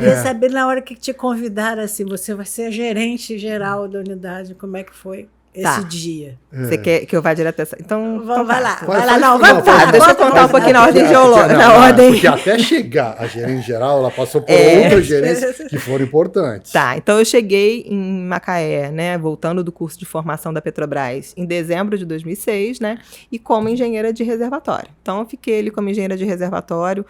Queria saber na hora que te convidaram assim, você vai ser a gerente geral da unidade, como é que foi esse dia? Você quer que eu vá direto essa? Então, vai lá, deixa eu contar um pouquinho na ordem geológica. Porque até chegar a gerente geral, ela passou por outras gerentes que foram importantes. Tá, então eu cheguei em Macaé, né, voltando do curso de formação da Petrobras, em dezembro de 2006, né, e como engenheira de reservatório. Então eu fiquei ali como engenheira de reservatório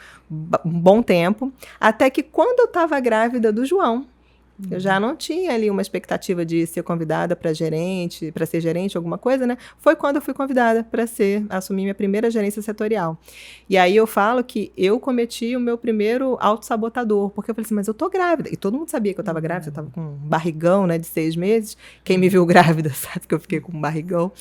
um bom tempo, até que quando eu estava grávida do João, eu já não tinha ali uma expectativa de ser convidada para ser gerente, alguma coisa, né? Foi quando eu fui convidada para assumir minha primeira gerência setorial. E aí eu falo que eu cometi o meu primeiro autossabotador, porque eu falei assim, mas eu tô grávida. E todo mundo sabia que eu estava grávida, eu estava com um barrigão, né, de 6 meses. Quem me viu grávida sabe que eu fiquei com um barrigão.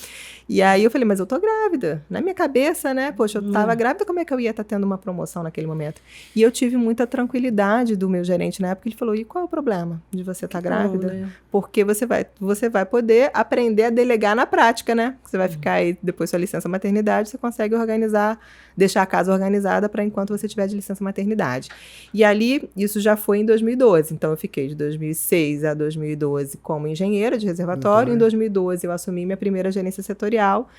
E aí eu falei, mas eu tô grávida. Na minha cabeça, né? Poxa, eu estava grávida, como é que eu ia estar tendo uma promoção naquele momento? E eu tive muita tranquilidade do meu gerente na época. Ele falou, e qual é o problema de você estar grávida? né? Porque você vai poder aprender a delegar na prática, né? Você vai ficar aí, depois da sua licença maternidade, você consegue deixar a casa organizada para enquanto você tiver de licença maternidade. E ali, isso já foi em 2012. Então, eu fiquei de 2006 a 2012 como engenheira de reservatório. Em 2012, eu assumi minha primeira gerência setorial,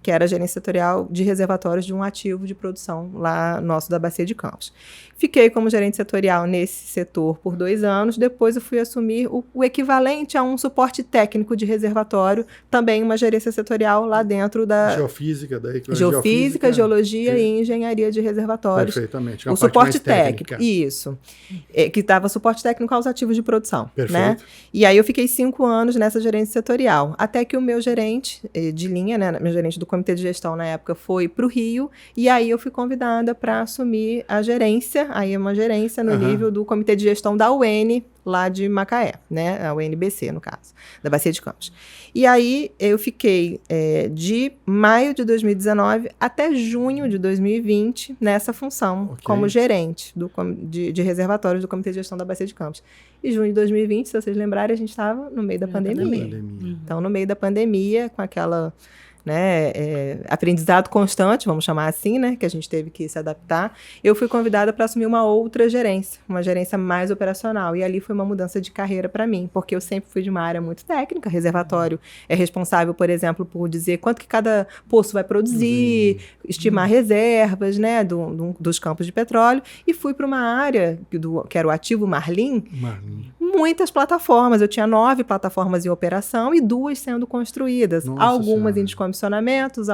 que era a gerência setorial de reservatórios de um ativo de produção lá nosso da Bacia de Campos. Fiquei como gerente setorial nesse setor por 2 anos, depois eu fui assumir o equivalente a um suporte técnico de reservatório, também uma gerência setorial lá dentro da... Geofísica, geologia e engenharia de reservatórios. Perfeitamente. O suporte técnico, isso. Que estava suporte técnico aos ativos de produção. Perfeito. Né? E aí eu fiquei 5 anos nessa gerência setorial, até que o meu gerente de linha, né, meu gerente do comitê de gestão na época foi para o Rio, e aí eu fui convidada para assumir a gerência, aí uma gerência no nível do comitê de gestão da UN, lá de Macaé, né, a UNBC, no caso, da Bacia de Campos. E aí eu fiquei de maio de 2019 até junho de 2020 nessa função, como gerente de reservatórios do comitê de gestão da Bacia de Campos. E junho de 2020, se vocês lembrarem, a gente estava no meio da pandemia. Então, no meio da pandemia, com aquela... né, aprendizado constante, vamos chamar assim, né, que a gente teve que se adaptar, eu fui convidada para assumir uma outra gerência, uma gerência mais operacional, e ali foi uma mudança de carreira para mim, porque eu sempre fui de uma área muito técnica. Reservatório é responsável, por exemplo, por dizer quanto que cada poço vai produzir, estimar reservas, né, dos campos de petróleo, e fui para uma área que era o ativo Marlim, muitas plataformas, eu tinha 9 plataformas em operação e 2 sendo construídas, algumas em descomissionamentos,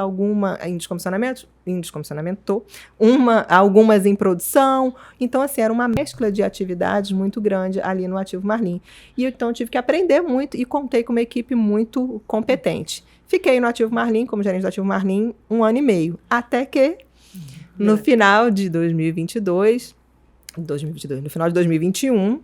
algumas em produção. Então, assim, era uma mescla de atividades muito grande ali no ativo Marlim. E então, eu tive que aprender muito e contei com uma equipe muito competente. Fiquei no ativo Marlim, como gerente do ativo Marlim, 1 ano e meio, até que no final de 2022, no final de 2021,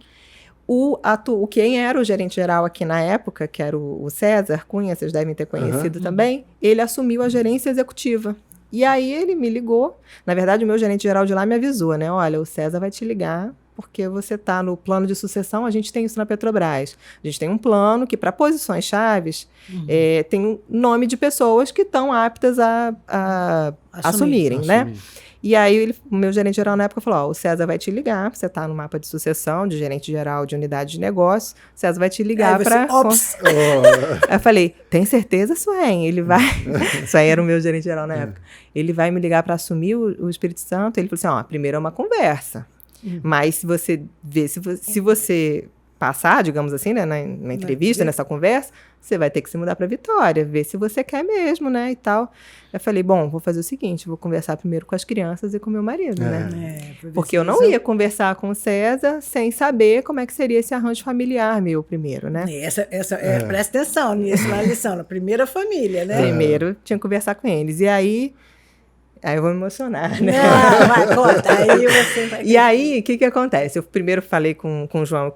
quem era o gerente geral aqui na época, que era o César Cunha, vocês devem ter conhecido também, ele assumiu a gerência executiva. E aí ele me ligou, na verdade o meu gerente geral de lá me avisou, né, olha, o César vai te ligar, porque você está no plano de sucessão, a gente tem isso na Petrobras. A gente tem um plano que, para posições chaves, tem um nome de pessoas que estão aptas a assumirem, né? E aí, o meu gerente geral na época falou, o César vai te ligar, você está no mapa de sucessão, de gerente geral de unidade de negócio, o César vai te ligar para... Eu falei, tem certeza, Suelen? Ele vai... Suelen era o meu gerente geral na época. Ele vai me ligar para assumir o Espírito Santo? Ele falou assim, primeiro é uma conversa, mas se você passar, digamos assim, né, na entrevista, nessa conversa, você vai ter que se mudar para Vitória, ver se você quer mesmo, né, e tal. Eu falei, bom, vou fazer o seguinte, vou conversar primeiro com as crianças e com meu marido, né? Porque eu não ia conversar com o César sem saber como é que seria esse arranjo familiar meu primeiro, né? Presta atenção nisso, na lição, na primeira família, né? Primeiro, tinha que conversar com eles. E aí eu vou me emocionar, né? Não, vai, conta. Aí você vai... E aí, o que acontece? Eu primeiro falei com o João,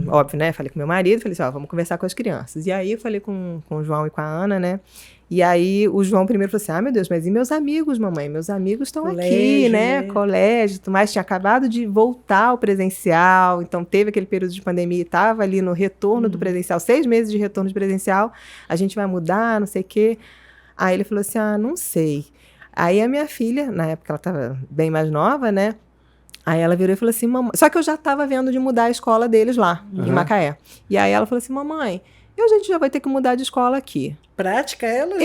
óbvio, né? Falei com meu marido, falei assim, vamos conversar com as crianças. E aí, eu falei com o João e com a Ana, né? E aí, o João primeiro falou assim, meu Deus, mas e meus amigos, mamãe? Meus amigos estão aqui, né? Colégio, tudo mais. Tinha acabado de voltar ao presencial, então teve aquele período de pandemia e estava ali no retorno do presencial, 6 meses de retorno de presencial, a gente vai mudar, não sei o quê. Aí ele falou assim, não sei. Aí a minha filha, na época ela estava bem mais nova, né? Aí ela virou e falou assim, mamãe... Só que eu já estava vendo de mudar a escola deles lá, em Macaé. E aí ela falou assim, mamãe, a gente já vai ter que mudar de escola aqui. Prática ela?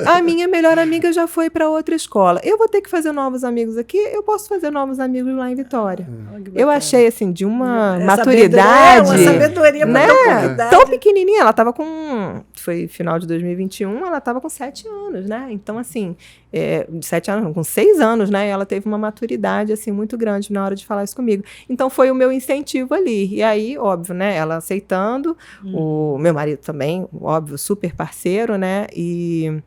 A minha melhor amiga já foi para outra escola. Eu vou ter que fazer novos amigos aqui, eu posso fazer novos amigos lá em Vitória. Eu achei, assim, de uma maturidade... Uma sabedoria né? muito Tão pequenininha, ela estava com... Foi final de 2021, ela estava com 7 anos, né? Então, assim, 7 anos, com 6 anos, né? Ela teve uma maturidade, assim, muito grande na hora de falar isso comigo. Então, foi o meu incentivo ali. E aí, óbvio, né? Ela aceitando, o meu marido também, óbvio, super parceiro, né? E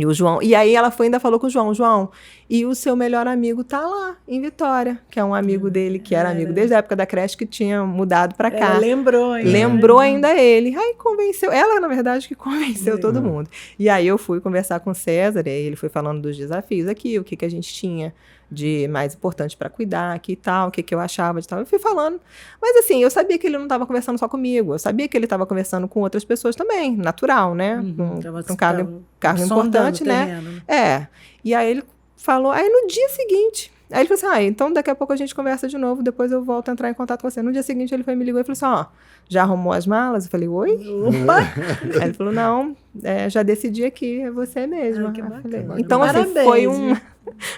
o João. E aí ela ainda falou com o João, e o seu melhor amigo tá lá, em Vitória, que é um amigo dele, que era amigo desde a época da creche, que tinha mudado para cá. Ela lembrou ainda. Lembrou ainda ele. Aí convenceu, ela, na verdade, que convenceu todo mundo. E aí eu fui conversar com o César, e aí ele foi falando dos desafios aqui, o que a gente tinha de mais importante para cuidar aqui e tal, o que eu achava de tal. Eu fui falando. Mas assim, eu sabia que ele não estava conversando só comigo, eu sabia que ele estava conversando com outras pessoas também, natural, né? Um cargo importante, né? E aí ele falou, aí no dia seguinte, aí ele falou assim, então daqui a pouco a gente conversa de novo, depois eu volto a entrar em contato com você. No dia seguinte ele me ligou e falou assim, já arrumou as malas? Eu falei, oi? Opa! Aí ele falou, não, já decidi aqui, é você mesma. Então, assim, foi um...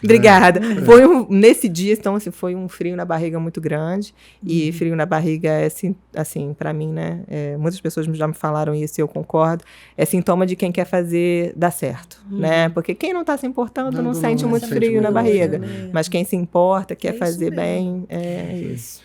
Obrigada. Foi nesse dia, então, assim, foi um frio na barriga muito grande. E frio na barriga é, assim, para mim, né? Muitas pessoas já me falaram isso e eu concordo. É sintoma de quem quer fazer dar certo, né? Porque quem não tá se importando não sente muito frio na barriga. Mas quem se importa, quer fazer bem, é isso.